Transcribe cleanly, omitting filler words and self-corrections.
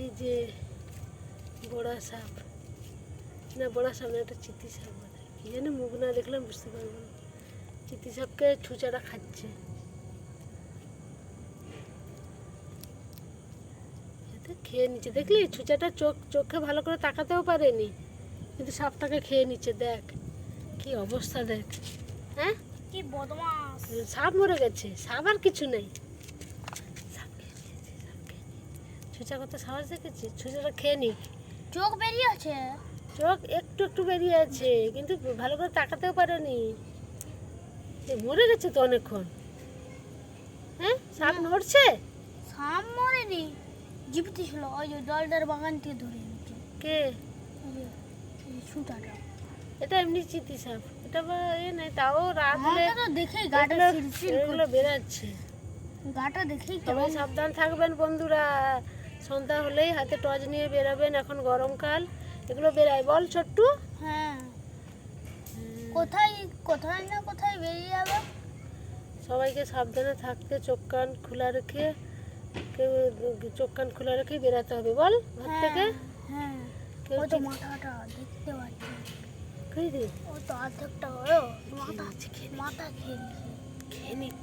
এই যে বড়া সাপ, না বড়া সাপ না, এটা চিতি সাপ বলে। কি জানি মুখ না দেখলাম বুঝতে পারবো না। চিতি সাপকে ছুঁচাটা খাচ্ছে। এতে খেয়ে নিচ্ছে, দেখলি ছুঁচাটা চোখে ভালো করে তাকাতেও পারেনি, কিন্তু সাপটাকে খেয়ে নিচ্ছে। দেখ কি অবস্থা, দেখ। হ্যাঁ, কি বদমাস। সাপ মরে গেছে, সাপ আর কিছু নেই। সাপ খেয়ে নিয়েছে, সাপ খেয়ে নিয়েছে। ছুঁচা কত সাহস দেখেছি, ছুঁচাটা খেয়ে নি। চোখ বেরিয়ে আছে, চোখ একটু একটু বেরিয়ে আছে, কিন্তু ভালো করে তাকাতেও পারেনি। মরে গেছে তো অনেকক্ষণ। হ্যাঁ, সাপ নড়ছে। সাপ মরেনি, জীবিত ছিল। ওই যে জলদার বাগান থেকে ধরে নিচ্ছে। কে? এই ছুটাটা এটা এমনি চিতি সাপ, এটা নেই, তাও রাত হলে আমাকে তো দেখেই গাটা শিরশির এগুলো বেরাচ্ছে। গাটা দেখেই সবাই কেমন। সাবধান থাকবেন বন্ধুরা। সন্ধ্যা হলেই হাতে টর্চ নিয়ে বেরাবেন, এখন গরমকাল এগুলো বেরায়। বল ছোট্টু। হ্যাঁ, কোথায় কোথায় না কোথায় বেরিয়ে যাবে। সবাইকে সাবধানে থাকতে, চোখ কান খোলা রেখে, কেউ চোখ কান খোলা রেখেই বেরাতে হবে। বল ঘর থেকে। হ্যাঁ, কেউ ওই তো মাথাটা দেখতে পাচ্ছি, খেয়ে দে, ও তো অর্ধেকটা মাথা খেয়ে নিচ্ছে। খেয়ে নিচ্ছে।